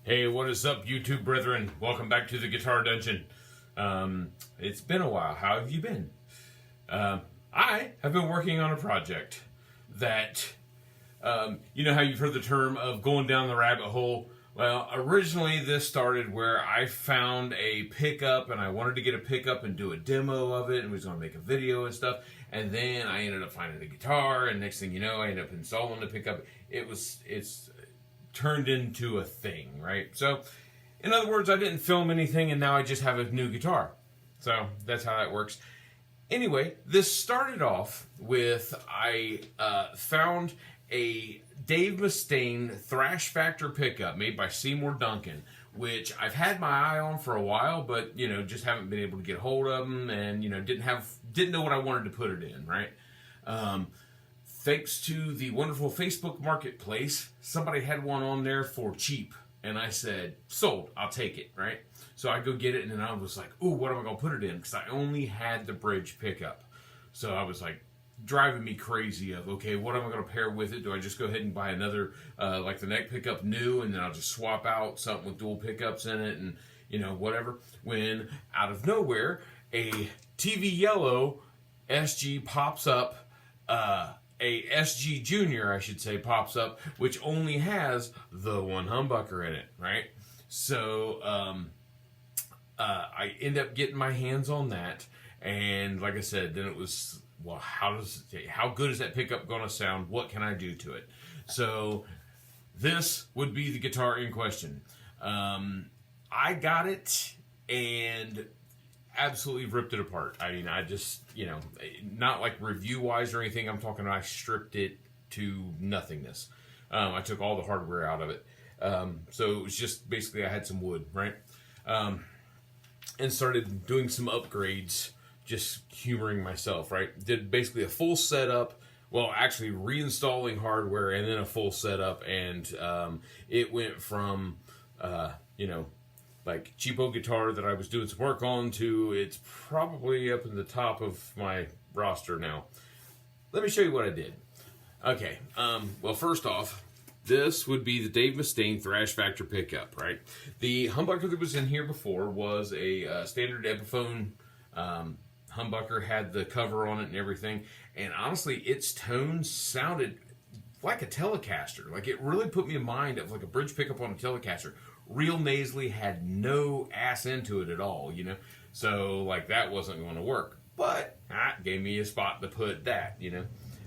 Hey, what is up, YouTube brethren? Welcome back to the Guitar Dungeon. It's been a while. How have you been? I have been working on a project that, you know how you've heard the term of going down the rabbit hole? Well, originally this started where I found a pickup and I wanted to get a pickup and do a demo of it and was going to make a video and stuff. And then I ended up finding a guitar, and next thing you know, I ended up installing the pickup. It's turned into a thing, right? So, in other words, I didn't film anything and now I just have a new guitar. So, that's how that works. Anyway, this started off with I found a Dave Mustaine Thrash Factor pickup made by Seymour Duncan, which I've had my eye on for a while, but, you know, just haven't been able to get a hold of them and, you know, didn't know what I wanted to put it in, right? Thanks to the wonderful Facebook Marketplace, somebody had one on there for cheap. And I said, sold, I'll take it, right? So I go get it, and then I was like, ooh, what am I going to put it in? Because I only had the bridge pickup. So I was like, driving me crazy of, okay, what am I going to pair with it? Do I just go ahead and buy another, like the neck pickup new, and then I'll just swap out something with dual pickups in it, and, you know, whatever. When, out of nowhere, a TV Yellow SG pops up, a SG Junior, I should say, pops up, which only has the one humbucker in it, right? So, I end up getting my hands on that, and like I said, then it was, well, how good is that pickup going to sound? What can I do to it? So, this would be the guitar in question. I got it, and absolutely ripped it apart. I mean, I just, you know, not like review-wise or anything. I'm talking I stripped it to nothingness. I took all the hardware out of it. So it was just basically I had some wood, right? And started doing some upgrades, just humoring myself, right? Did basically a full setup. Well, actually reinstalling hardware and then a full setup. And it went from, you know, like cheapo guitar that I was doing some work on to it's probably up in the top of my roster now. Let me show you what I did. Okay, well, first off, this would be the Dave Mustaine Thrash Factor pickup, right? The humbucker that was in here before was a standard Epiphone humbucker, had the cover on it and everything, and honestly, its tones sounded like a Telecaster. Like, it really put me in mind of like a bridge pickup on a Telecaster. Real nasally, had no ass into it at all, you know? So, like, that wasn't going to work. But, it gave me a spot to put that, you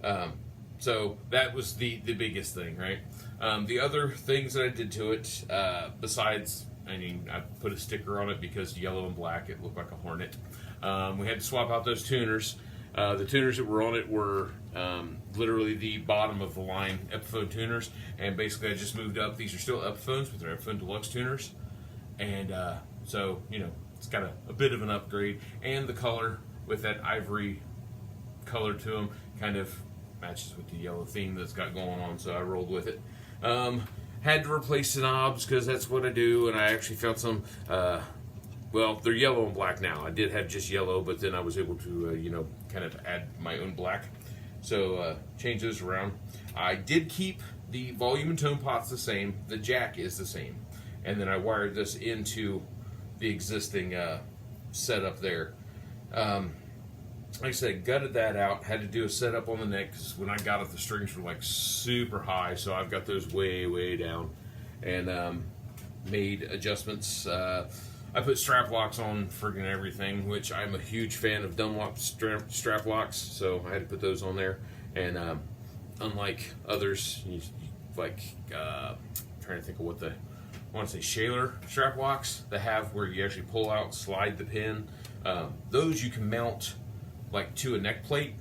know? So, that was the biggest thing, right? The other things that I did to it, besides, I mean, I put a sticker on it because yellow and black, it looked like a Hornet. We had to swap out those tuners. The tuners that were on it were literally the bottom of the line Epiphone tuners, and basically I just moved up. These are still Epiphones, but they're Epiphone Deluxe tuners, and so, you know, it's got a bit of an upgrade, and the color with that ivory color to them kind of matches with the yellow theme that's got going on, so I rolled with it. Had to replace the knobs because that's what I do, and I actually found some well, they're yellow and black now. I did have just yellow, but then I was able to, you know, kind of add my own black. So, change those around. I did keep the volume and tone pots the same. The jack is the same. And then I wired this into the existing setup there. Like I said, gutted that out. Had to do a setup on the neck because when I got it, the strings were like super high. So I've got those way, way down. And made adjustments. I put strap locks on friggin' everything, which I'm a huge fan of Dunlop strap locks, so I had to put those on there. And unlike others, like trying to think of what I want to say, Shaler strap locks that have where you actually pull out, slide the pin. Those you can mount like to a neck plate,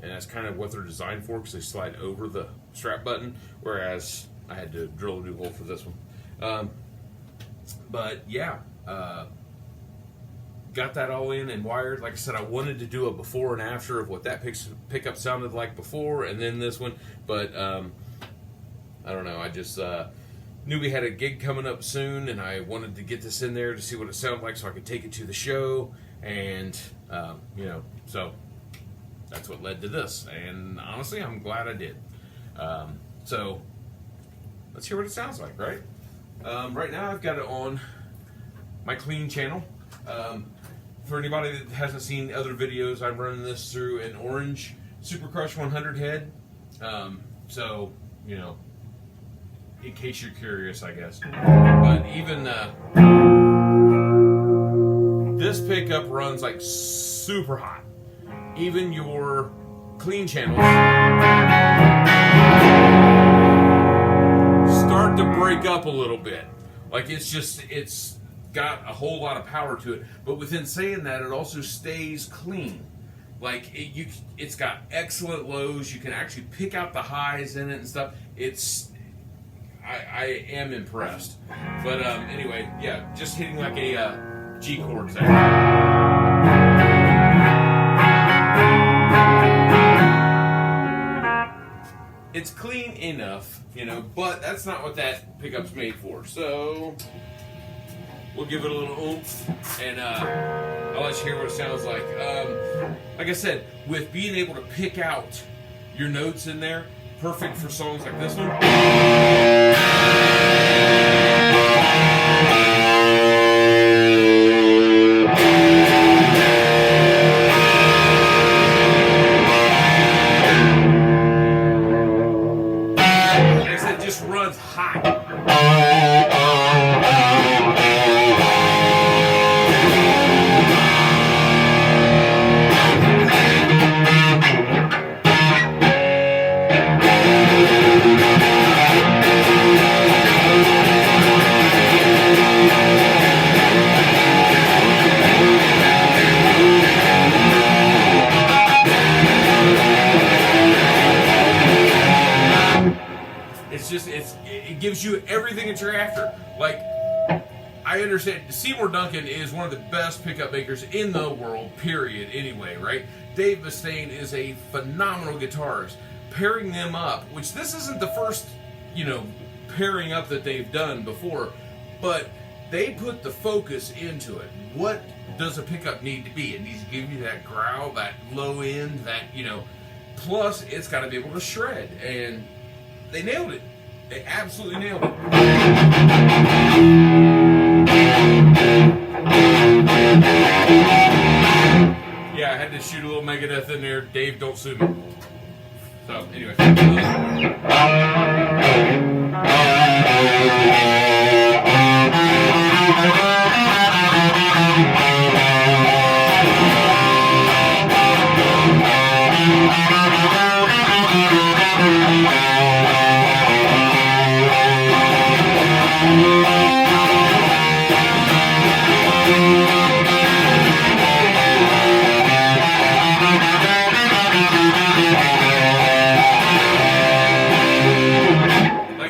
and that's kind of what they're designed for because they slide over the strap button. Whereas I had to drill a new hole for this one. But yeah. Got that all in and wired. Like I said, I wanted to do a before and after of what that pickup sounded like before and then this one, but I don't know, I just knew we had a gig coming up soon and I wanted to get this in there to see what it sounded like so I could take it to the show, and you know, so that's what led to this, and honestly I'm glad I did. So let's hear what it sounds like, right? Right now I've got it on my clean channel. For anybody that hasn't seen other videos, I'm running this through an orange Super Crush 100 head. So, you know, in case you're curious, I guess. But even this pickup runs like super hot. Even your clean channels start to break up a little bit. Like it's got a whole lot of power to it. But within saying that, it also stays clean. Like it's got excellent lows. You can actually pick out the highs in it and stuff. I am impressed. But anyway, yeah, just hitting like a G chord section. It's clean enough, you know, but that's not what that pickup's made for. So we'll give it a little oomph, and I'll let you hear what it sounds like. Like I said, with being able to pick out your notes in there, perfect for songs like this one. Like I said, it just runs hot. It gives you everything that you're after. Like, I understand Seymour Duncan is one of the best pickup makers in the world, period, anyway, right? Dave Mustaine is a phenomenal guitarist. Pairing them up, which this isn't the first, you know, pairing up that they've done before, but they put the focus into it. What does a pickup need to be? It needs to give you that growl, that low end, that, you know, plus it's got to be able to shred, and they nailed it. They absolutely nailed it. Yeah, I had to shoot a little Megadeth in there. Dave, don't sue me. So, anyway.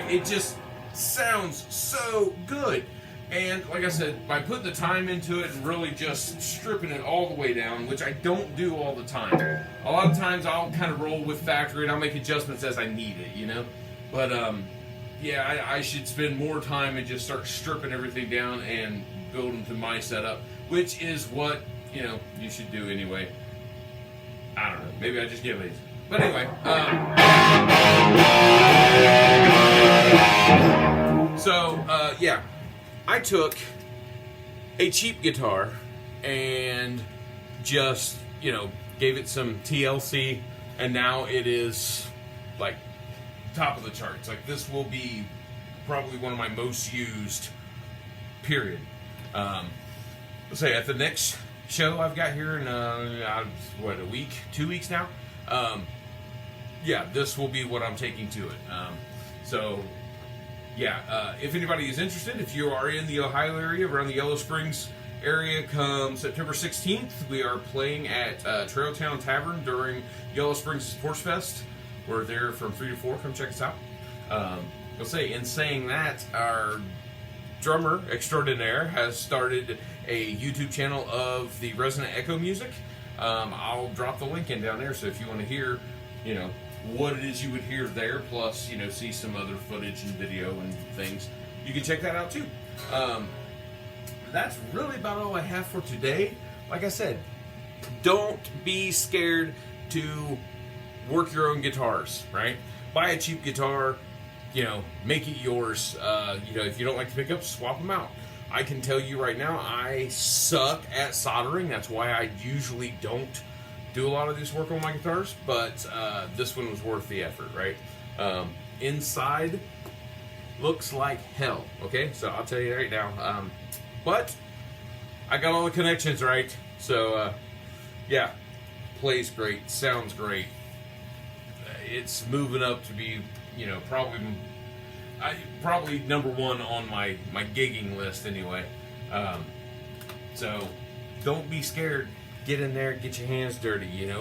It just sounds so good. And like I said, by putting the time into it and really just stripping it all the way down, which I don't do all the time. A lot of times I'll kind of roll with factory and I'll make adjustments as I need it, you know? But yeah, I should spend more time and just start stripping everything down and building to my setup, which is what, you know, you should do anyway. I don't know. Maybe I just get lazy. But anyway, yeah, I took a cheap guitar and just, you know, gave it some TLC, and now it is like top of the charts. Like, this will be probably one of my most used, period. Let's say at the next show I've got here in what, a week, 2 weeks now. Yeah, this will be what I'm taking to it. So, yeah, if anybody is interested, if you are in the Ohio area, around the Yellow Springs area, come September 16th, we are playing at Trailtown Tavern during Yellow Springs Sports Fest. We're there from 3 to 4. Come check us out. I'll say, in saying that, our drummer extraordinaire has started a YouTube channel of the Resonant Echo music. I'll drop the link in down there, so if you want to hear, you know, what it is you would hear there, plus, you know, see some other footage and video and things, you can check that out too. That's really about all I have for today. Like I said, don't be scared to work your own guitars, right? Buy a cheap guitar, make it yours. If you don't like the pickups, swap them out. I can tell you right now, I suck at soldering. That's why I usually don't do a lot of this work on my guitars, but this one was worth the effort, right? Inside looks like hell, okay? So I'll tell you right now. But I got all the connections right, so yeah, plays great, sounds great. It's moving up to be, probably number one on my gigging list anyway. So don't be scared. Get in there, get your hands dirty.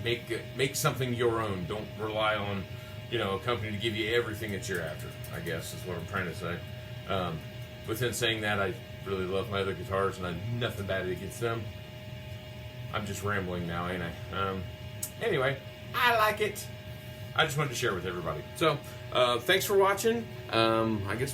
Make something your own. Don't rely on a company to give you everything that you're after, I guess is what I'm trying to say. Within saying that, I really love my other guitars and I have nothing bad against them. I'm just rambling now, ain't I? Anyway, I like it. I just wanted to share with everybody. So, thanks for watching. I guess